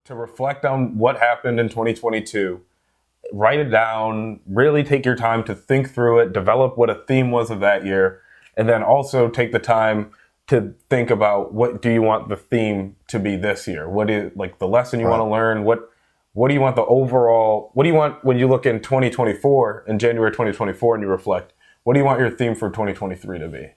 to reflect on what happened in 2022, write it down, really take your time to think through it, develop what a theme was of that year, and then also take the time to think about what do you want the theme to be this year? What is like the lesson you want to learn? What do you want the overall, what do you want when you look in 2024, in January 2024 and you reflect, what do you want your theme for 2023 to be?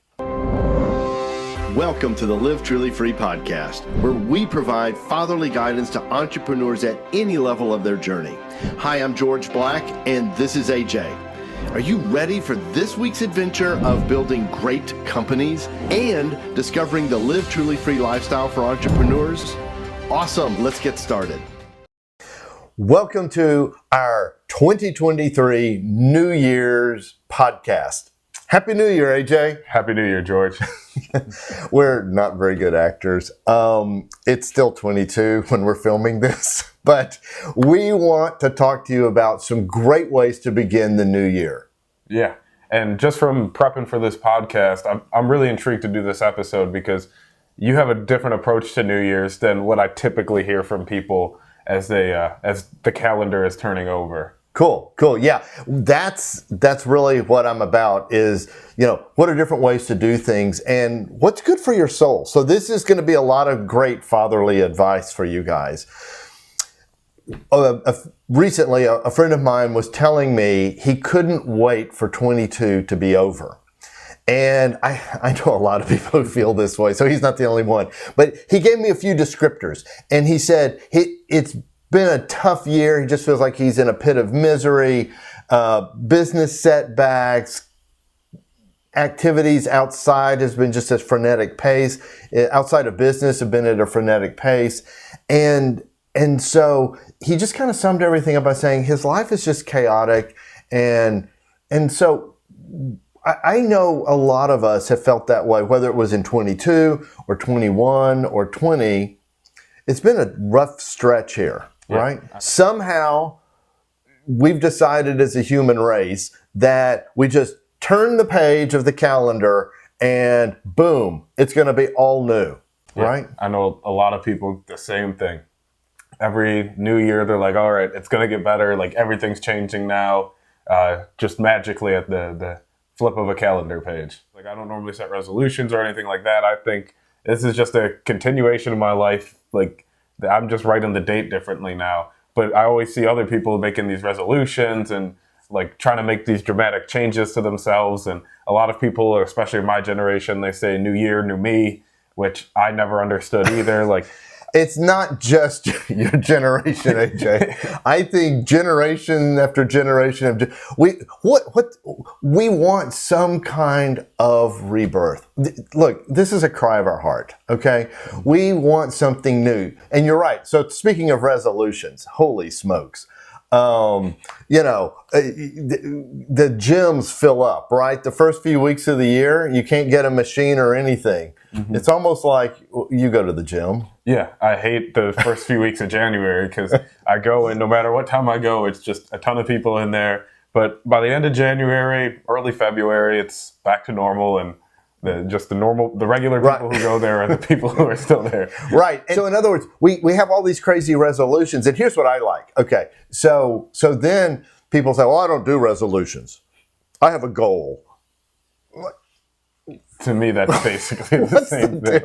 Welcome to the Live Truly Free podcast, where we provide fatherly guidance to entrepreneurs at any level of their journey. Hi, I'm George Black, and this is AJ. Are you ready for this week's adventure of building great companies and discovering the Live Truly Free lifestyle for entrepreneurs? Awesome, let's get started. Welcome to our 2023 New Year's podcast. Happy New Year, AJ. Happy New Year, George. We're not very good actors. It's still 22 when we're filming this, but we want to talk to you about some great ways to begin the new year. Yeah, and just from prepping for this podcast, I'm really intrigued to do this episode because you have a different approach to New Year's than what I typically hear from people as the calendar is turning over. Cool. Yeah, that's really what I'm about is, what are different ways to do things and what's good for your soul. So this is going to be a lot of great fatherly advice for you guys. Recently, a friend of mine was telling me he couldn't wait for 22 to be over. And I know a lot of people who feel this way, so he's not the only one. But he gave me a few descriptors, and he said it's been a tough year. He just feels like he's in a pit of misery, business setbacks, activities outside has been just a frenetic pace. Outside of business have been at a frenetic pace. And so he just kind of summed everything up by saying his life is just chaotic. And so I know a lot of us have felt that way, whether it was in 22 or 21 or 20. It's been a rough stretch here. Right? Somehow we've decided as a human race that we just turn the page of the calendar and boom, it's going to be all new. Yeah. Right? I know a lot of people, the same thing. Every new year, they're like, all right, it's going to get better. Like everything's changing now, just magically at the flip of a calendar page. Like I don't normally set resolutions or anything like that. I think this is just a continuation of my life. Like I'm just writing the date differently now. But I always see other people making these resolutions and like trying to make these dramatic changes to themselves. And a lot of people, especially my generation, they say new year, new me, which I never understood either. Like it's not just your generation, AJ. I think generation after generation we want some kind of rebirth. Look, this is a cry of our heart, okay? We want something new. And you're right. So speaking of resolutions, holy smokes. The gyms fill up, right? The first few weeks of the year, you can't get a machine or anything. Mm-hmm. It's almost like you go to the gym. Yeah, I hate the first few weeks of January because I go and no matter what time I go, it's just a ton of people in there. But by the end of January, early February, it's back to normal and the regular people who go there are the people who are still there. Right. And so in other words, we have all these crazy resolutions. And here's what I like. Okay. So then people say, well, I don't do resolutions. I have a goal. To me, that's basically the same thing.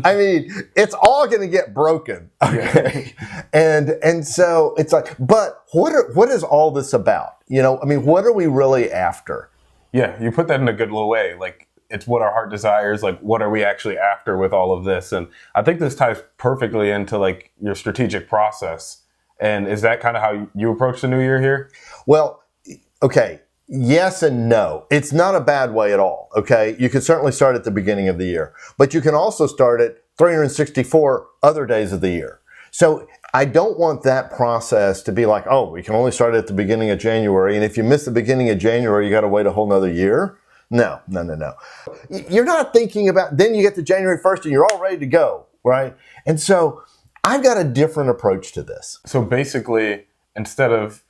I mean, it's all going to get broken. Okay. Yeah. And so it's like, but what is all this about? What are we really after? Yeah, you put that in a good little way. Like, it's what our heart desires. Like, what are we actually after with all of this? And I think this ties perfectly into, like, your strategic process. And is that kind of how you approach the new year here? Well, okay. Yes and no. It's not a bad way at all, okay? You can certainly start at the beginning of the year. But you can also start at 364 other days of the year. So I don't want that process to be like, oh, we can only start at the beginning of January. And if you miss the beginning of January, you got to wait a whole nother year. No. You're not thinking about, then you get to January 1st and you're all ready to go, right? And so I've got a different approach to this. So basically, instead of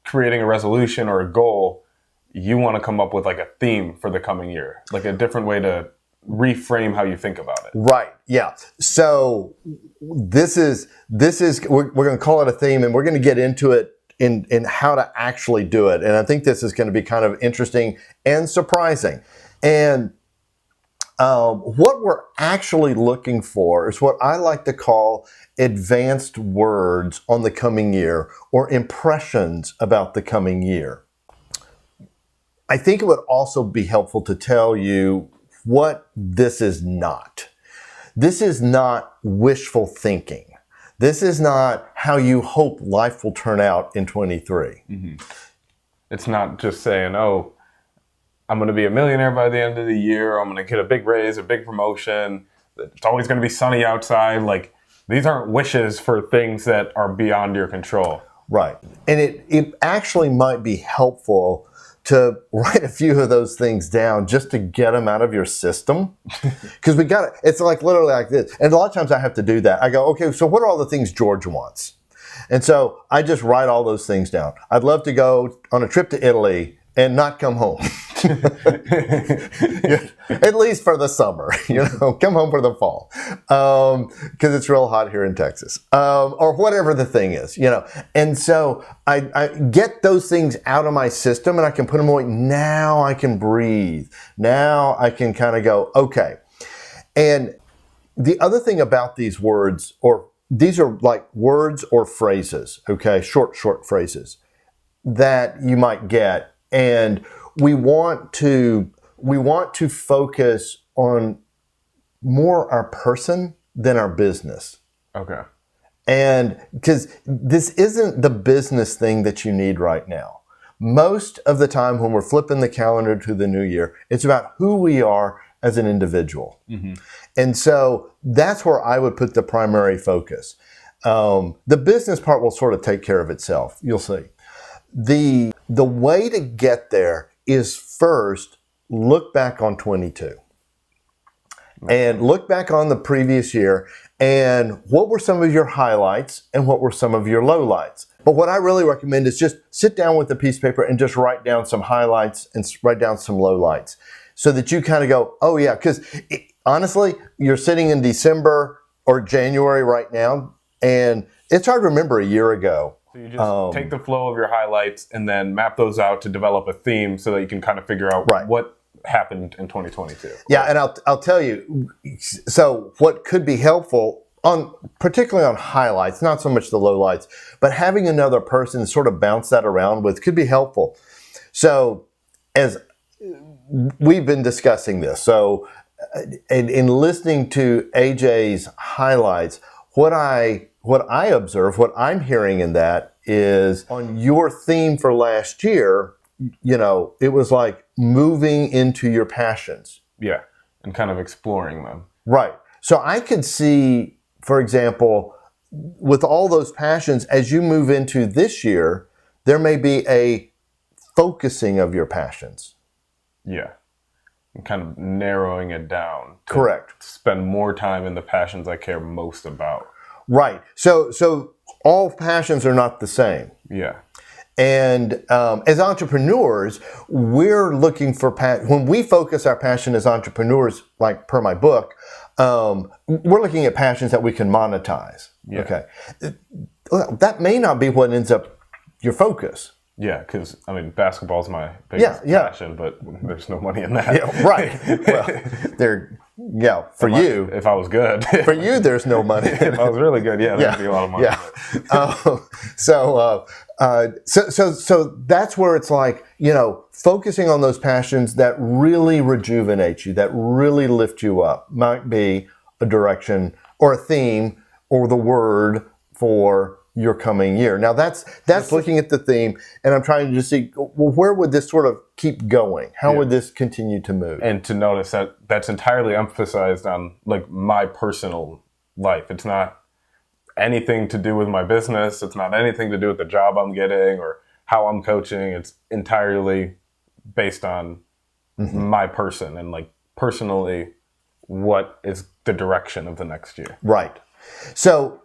creating a resolution or a goal, you want to come up with like a theme for the coming year, like a different way to reframe how you think about it. Right. Yeah. So this is we're going to call it a theme, and we're going to get into it in how to actually do it. And I think this is going to be kind of interesting and surprising. And what we're actually looking for is what I like to call advanced words on the coming year, or impressions about the coming year. I think it would also be helpful to tell you what this is not. This is not wishful thinking. This is not how you hope life will turn out in 23. Mm-hmm. It's not just saying, oh, I'm going to be a millionaire by the end of the year. I'm going to get a big raise, a big promotion. It's always going to be sunny outside. Like, these aren't wishes for things that are beyond your control. Right. And it actually might be helpful to write a few of those things down just to get them out of your system. Because it's like literally like this. And a lot of times I have to do that. I go, okay, so what are all the things George wants? And so I just write all those things down. I'd love to go on a trip to Italy and not come home. At least for the summer, come home for the fall, because it's real hot here in Texas, or whatever the thing is, And so I get those things out of my system, and I can put them away. Now I can breathe. Now I can kind of go, okay. And the other thing about these words, or these are like words or phrases, okay, short phrases that you might get. And we want to focus on more our person than our business. Okay. And because this isn't the business thing that you need right now. Most of the time when we're flipping the calendar to the new year, it's about who we are as an individual. Mm-hmm. And so that's where I would put the primary focus. The business part will sort of take care of itself. You'll see. The way to get there is first look back on 22 and look back on the previous year, and what were some of your highlights and what were some of your lowlights. But what I really recommend is just sit down with a piece of paper and just write down some highlights and write down some lowlights, so that you kind of go, oh yeah, because honestly, you're sitting in December or January right now, and it's hard to remember a year ago. So you just take the flow of your highlights and then map those out to develop a theme, so that you can kind of figure out what happened in 2022. Yeah, and I'll tell you, so what could be helpful, particularly on highlights, not so much the lowlights, but having another person to sort of bounce that around with could be helpful. So as we've been discussing this, so in listening to AJ's highlights, what I observe, what I'm hearing in that is, on your theme for last year, it was like moving into your passions. Yeah, and kind of exploring them. Right. So I could see, for example, with all those passions, as you move into this year, there may be a focusing of your passions. Yeah. And kind of narrowing it down. Correct. Spend more time in the passions I care most about. Right. So all passions are not the same. Yeah. And as entrepreneurs, we're looking for when we focus our passion as entrepreneurs, like per my book, we're looking at passions that we can monetize. Yeah. Okay. That may not be what ends up your focus. Yeah, because, basketball's my biggest passion, but there's no money in that. Yeah, right. Well, if I was good. For you, there's no money. If I was really good, there'd be a lot of money. Yeah. So that's where it's like, focusing on those passions that really rejuvenate you, that really lift you up, might be a direction or a theme or the word for your coming year. Now that's looking at the theme, and I'm trying to just see, well, where would this sort of keep going? How would this continue to move? And to notice that that's entirely emphasized on like my personal life. It's not anything to do with my business. It's not anything to do with the job I'm getting or how I'm coaching. It's entirely based on my person and like personally, what is the direction of the next year. Right. So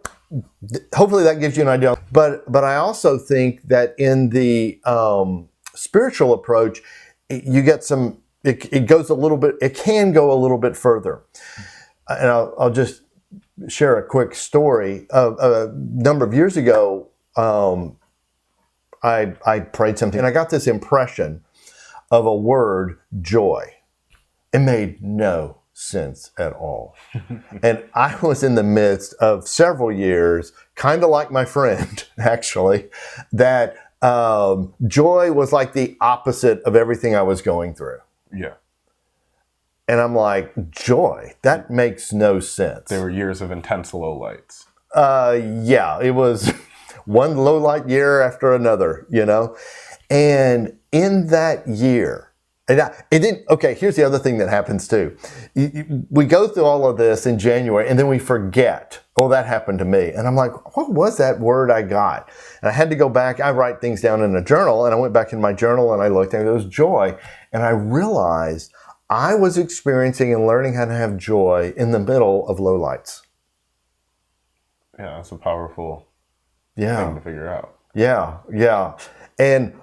hopefully that gives you an idea. But I also think that in the spiritual approach, you get some it goes a little bit, it can go a little bit further. And I'll just share a quick story. A number of years ago, I prayed something, and I got this impression of a word, joy. It made no sense at all. And I was in the midst of several years, kind of like my friend, actually, that joy was like the opposite of everything I was going through. Yeah. And I'm like, joy? That makes no sense. There were years of intense lowlights. Yeah, it was one low light year after another, you know? And in that year, it didn't, okay, here's the other thing that happens too. We go through all of this in January and then we forget, oh, that happened to me. And I'm like, what was that word I got? And I had to go back. I write things down in a journal, and I went back in my journal and I looked and it was joy. And I realized I was experiencing and learning how to have joy in the middle of lowlights. Yeah, that's a powerful Yeah. thing to figure out. Yeah. And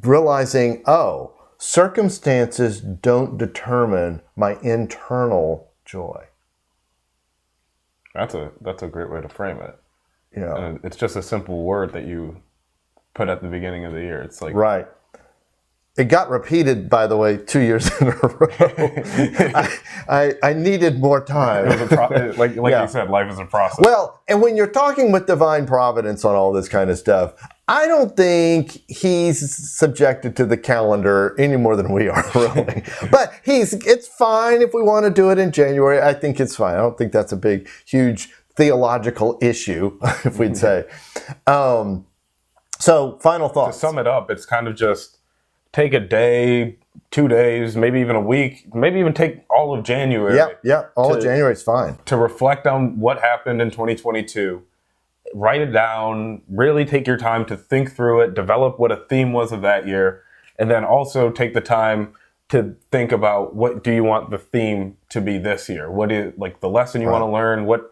realizing, oh, circumstances don't determine my internal joy. That's a great way to frame it. You know, And it's just a simple word that you put at the beginning of the year. It's like, right. It got repeated, by the way, 2 years in a row. I needed more time. it was like Yeah. you said, life is a process. Well, and when you're talking with divine providence on all this kind of stuff, I don't think he's subjected to the calendar any more than we are, really. But it's fine if we want to do it in January. I think it's fine. I don't think that's a big, huge theological issue, if we'd say. So, final To thoughts. sum it up, it's kind of just take a day, 2 days, maybe even a week, maybe even take all of January. Yeah. All of January is fine. To reflect on what happened in 2022, write it down, really take your time to think through it, develop what a theme was of that year, and then also take the time to think about what do you want the theme to be this year? What is like the lesson you want to learn? What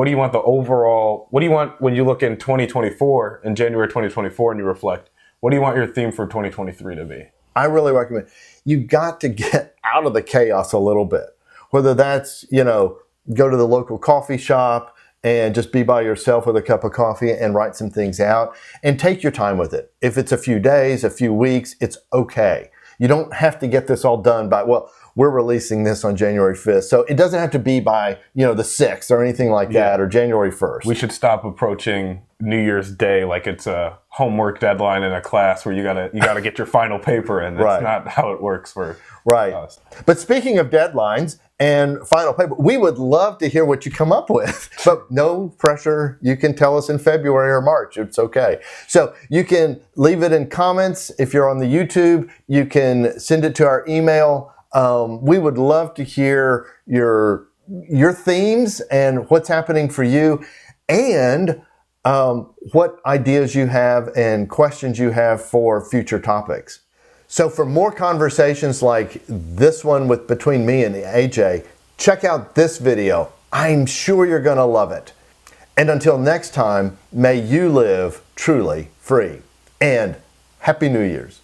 do you want the overall, what do you want when you look in 2024, in January 2024 and you reflect, what do you want your theme for 2023 to be? I really recommend, you got to get out of the chaos a little bit. Whether that's, go to the local coffee shop and just be by yourself with a cup of coffee and write some things out and take your time with it. If it's a few days, a few weeks, it's okay. You don't have to get this all done by, we're releasing this on January 5th. So it doesn't have to be by, the 6th or anything like that, or January 1st. We should stop approaching New Year's Day like it's a homework deadline in a class where you gotta get your final paper in. That's not how it works for us. But speaking of deadlines and final paper, we would love to hear what you come up with. But no pressure. You can tell us in February or March. It's okay. So you can leave it in comments. If you're on the YouTube, you can send it to our email. We would love to hear your themes and what's happening for you, and what ideas you have and questions you have for future topics. So for more conversations like this one between me and AJ, check out this video. I'm sure you're going to love it. And until next time, may you live truly free. And Happy New Year's.